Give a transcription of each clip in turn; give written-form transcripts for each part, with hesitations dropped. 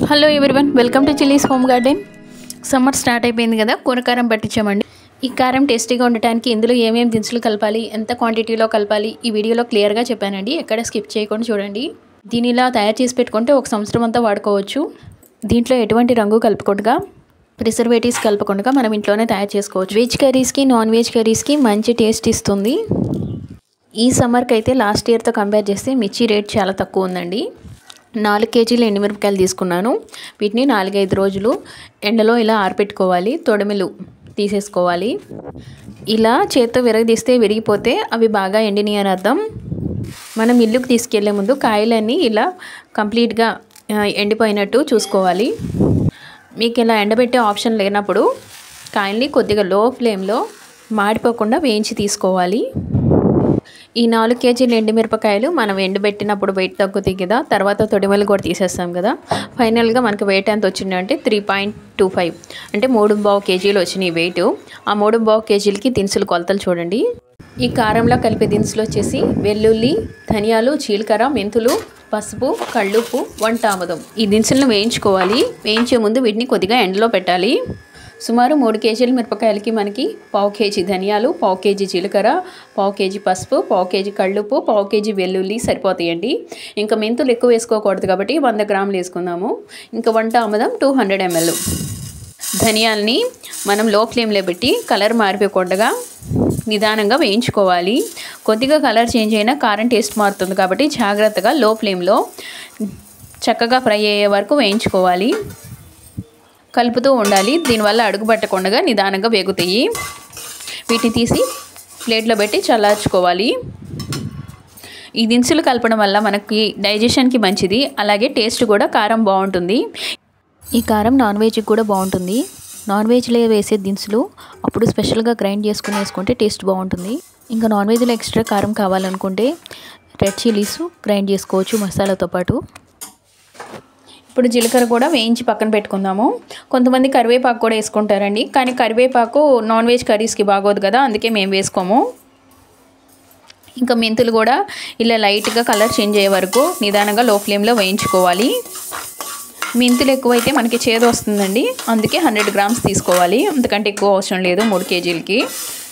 Hello everyone, welcome to chillies home garden. Summer start అయిపోయింది కదా, కూరకారం పట్టించామండి. ఈ కారం టేస్టీగా ఉండటానికి ఇందులో ఏమేమి దినుసులు కలపాలి, ఎంత క్వాంటిటీలో కలపాలి ఈ వీడియోలో క్లియర్గా చెప్పానండి. ఎక్కడ స్కిప్ చేయకుండా చూడండి. దీని ఇలా తయారు చేసి పెట్టుకుంటే ఒక సంవత్సరం అంతా వాడుకోవచ్చు. దీంట్లో ఎటువంటి రంగు కలుపుకుండా, ప్రిజర్వేటివ్స్ కలపకుండా మనం ఇంట్లోనే తయారు చేసుకోవచ్చు. వెజ్ కర్రీస్కి, నాన్ వెజ్ కర్రీస్కి మంచి టేస్ట్ ఇస్తుంది. ఈ సమ్మర్కి అయితే లాస్ట్ ఇయర్తో కంపేర్ చేస్తే మిర్చి రేట్ చాలా తక్కువ ఉందండి. 4 కేజీలు ఎండుమిరపకాయలు తీసుకున్నాను. వీటిని 4-5 రోజులు ఎండలో ఇలా ఆరపెట్టుకోవాలి. తొడిమెలు తీసేసుకోవాలి. ఇలా చేత్తో విరగదీస్తే విరిగిపోతే అవి బాగా ఎండినాయి అని అర్థం. మనం ఇల్లుకి తీసుకెళ్లే ముందు కాయలన్నీ ఇలా కంప్లీట్గా ఎండిపోయినట్టు చూసుకోవాలి. మీకు ఇలా ఎండబెట్టే ఆప్షన్ లేనప్పుడు కాయల్ని కొద్దిగా లో ఫ్లేమ్లో మాడిపోకుండా వేయించి తీసుకోవాలి. ఈ 4 కేజీల ఎండుమిరపకాయలు మనం ఎండబెట్టినప్పుడు వెయిట్ తగ్గుతాయి కదా, తర్వాత తొడిమలు కూడా తీసేస్తాం కదా. ఫైనల్గా మనకు వెయిట్ ఎంత వచ్చిందంటే 3.25 అంటే 3.5 కేజీలు వచ్చినాయి వెయిట్. ఆ 3.5 కేజీలకి దినుసులు కొలతలు చూడండి. ఈ కారంలో కలిపే దినుసులు వచ్చేసి వెల్లుల్లి, ధనియాలు, జీలకర్ర, మెంతులు, పసుపు, కళ్ళుప్పు, వంట ఆముదం. ఈ దినుసులను వేయించుకోవాలి. వేయించే ముందు వీటిని కొద్దిగా ఎండలో పెట్టాలి. సుమారు 3 కేజీల మిరపకాయలకి మనకి 1/2 కేజీ ధనియాలు, 1/2 కేజీ జీలకర్ర, 1/2 కేజీ పసుపు, 1/2 కేజీ కళ్ళుప్పు, 1/2 కేజీ వెల్లుల్లి సరిపోతాయండి. ఇంకా మెంతులు ఎక్కువ వేసుకోకూడదు కాబట్టి 100 గ్రాములు వేసుకుందాము. ఇంకా వంట ఆముదం 200 ml. ధనియాలని మనం లో ఫ్లేమ్లో పెట్టి కలర్ మారిపోకుండా నిదానంగా వేయించుకోవాలి. కొద్దిగా కలర్ చేంజ్ అయినా కారం టేస్ట్ మారుతుంది కాబట్టి జాగ్రత్తగా లో ఫ్లేమ్లో చక్కగా ఫ్రై అయ్యే వరకు వేయించుకోవాలి. కలుపుతూ ఉండాలి. దీనివల్ల అడుగు పట్టకుండా నిదానంగా వేగుతాయి. వీటిని తీసి ప్లేట్లో పెట్టి చల్లార్చుకోవాలి. ఈ దినుసులు కలపడం వల్ల మనకి డైజెషన్కి మంచిది, అలాగే టేస్ట్ కూడా కారం బాగుంటుంది. ఈ కారం నాన్ వెజ్కి కూడా బాగుంటుంది. నాన్ వెజ్లో వేసే దినుసులు అప్పుడు స్పెషల్గా గ్రైండ్ చేసుకుని వేసుకుంటే టేస్ట్ బాగుంటుంది. ఇంకా నాన్ వెజ్లో ఎక్స్ట్రా కారం కావాలనుకుంటే రెడ్ చిల్లీస్ గ్రైండ్ చేసుకోవచ్చు మసాలాతో పాటు. ఇప్పుడు జీలకర్ర కూడా వేయించి పక్కన పెట్టుకుందాము. కొంతమంది కరివేపాకు కూడా వేసుకుంటారండి, కానీ కరివేపాకు నాన్ వెజ్ కర్రీస్కి బాగోదు కదా, అందుకే మేము వేసుకోము. ఇంకా మెంతులు కూడా ఇలా లైట్గా కలర్ చేంజ్ అయ్యే వరకు నిదానంగా లో ఫ్లేమ్లో వేయించుకోవాలి. మెంతులు ఎక్కువైతే మనకి చేదు వస్తుందండి, అందుకే 100 గ్రామ్స్ తీసుకోవాలి. అంతకంటే ఎక్కువ అవసరం లేదు 3 కేజీలకి.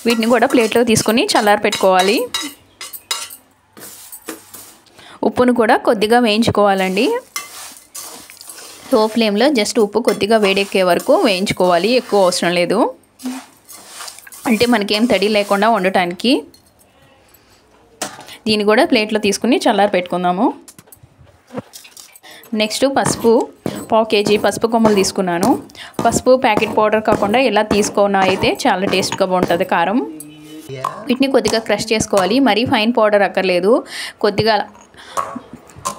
వీటిని కూడా ప్లేట్లో తీసుకొని చల్లారి పెట్టుకోవాలి. ఉప్పును కూడా కొద్దిగా వేయించుకోవాలండి. లో ఫ్లేమ్లో జస్ట్ ఉప్పు కొద్దిగా వేడెక్కే వరకు వేయించుకోవాలి, ఎక్కువ అవసరం లేదు. అంటే మనకేం తడి లేకుండా ఉండటానికి. దీన్ని కూడా ప్లేట్లో తీసుకుని చల్లారి పెట్టుకుందాము. నెక్స్ట్ పసుపు 1/2 కేజీ పసుపు కొమ్మలు తీసుకున్నాను. పసుపు ప్యాకెట్ పౌడర్ కాకుండా ఇలా తీసుకున్నా అయితే చాలా టేస్ట్గా బాగుంటుంది కారం. వీటిని కొద్దిగా క్రష్ చేసుకోవాలి. మరీ ఫైన్ పౌడర్ అక్కర్లేదు. కొద్దిగా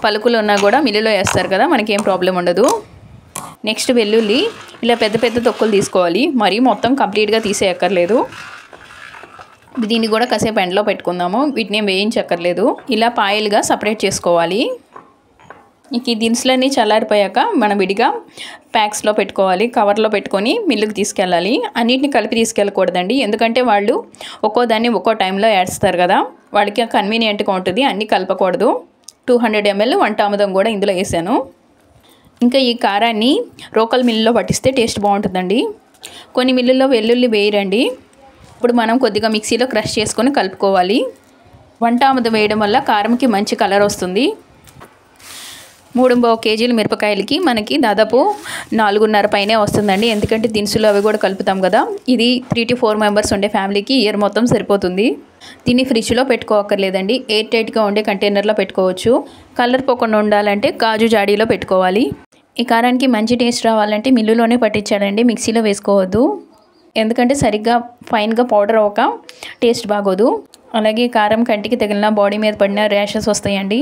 పలుకులు ఉన్నా కూడా మిల్లులో వేస్తారు కదా, మనకేం ప్రాబ్లం ఉండదు. నెక్స్ట్ వెల్లుల్లి ఇలా పెద్ద పెద్ద తొక్కులు తీసుకోవాలి. మరీ మొత్తం కంప్లీట్గా తీసేయక్కర్లేదు. దీన్ని కూడా కాసేపు ఎండలో పెట్టుకుందాము. వీటిని వేయించక్కర్లేదు. ఇలా పాయలుగా సపరేట్ చేసుకోవాలి. ఈ దినుసులన్నీ చల్లారిపోయాక మనం విడిగా ప్యాక్స్లో పెట్టుకోవాలి. కవర్లో పెట్టుకొని మిల్లుకి తీసుకెళ్ళాలి. అన్నిటిని కలిపి తీసుకెళ్ళకూడదండి, ఎందుకంటే వాళ్ళు ఒక్కో దాన్ని ఒక్కో టైంలో వేస్తారు కదా, వాళ్ళకి కన్వీనియంట్గా ఉంటుంది. అన్నీ కలపకూడదు. 200 ml వంట ఆముదం కూడా ఇందులో వేసాను. ఇంకా ఈ కారాన్ని రోకల్ మిల్లులో పట్టిస్తే టేస్ట్ బాగుంటుందండి. కొన్ని మిల్లుల్లో వెల్లుల్లి వేయరండి. ఇప్పుడు మనం కొద్దిగా మిక్సీలో క్రష్ చేసుకొని కలుపుకోవాలి. వంట ఆముదం వేయడం వల్ల కారంకి మంచి కలర్ వస్తుంది. 3.5 కేజీల మిరపకాయలకి మనకి దాదాపు 4.5 పైనే వస్తుందండి, ఎందుకంటే దినుసులు అవి కూడా కలుపుతాం కదా. ఇది 3 to 4 మెంబర్స్ ఉండే ఫ్యామిలీకి ఇయర్ మొత్తం సరిపోతుంది. దీన్ని ఫ్రిడ్జ్లో పెట్టుకోవక్కర్లేదండి, ఎయిర్ టైట్గా ఉండే కంటైనర్లో పెట్టుకోవచ్చు. కలర్ పోకుండా ఉండాలంటే గాజు జాడీలో పెట్టుకోవాలి. ఈ కారానికి మంచి టేస్ట్ రావాలంటే మిల్లులోనే పట్టించాలండి, మిక్సీలో వేసుకోవద్దు. ఎందుకంటే సరిగ్గా ఫైన్గా పౌడర్ అవ్వక టేస్ట్ బాగోదు. అలాగే కారం కంటికి తగిలిన, బాడీ మీద పడిన ర్యాషెస్ వస్తాయండి.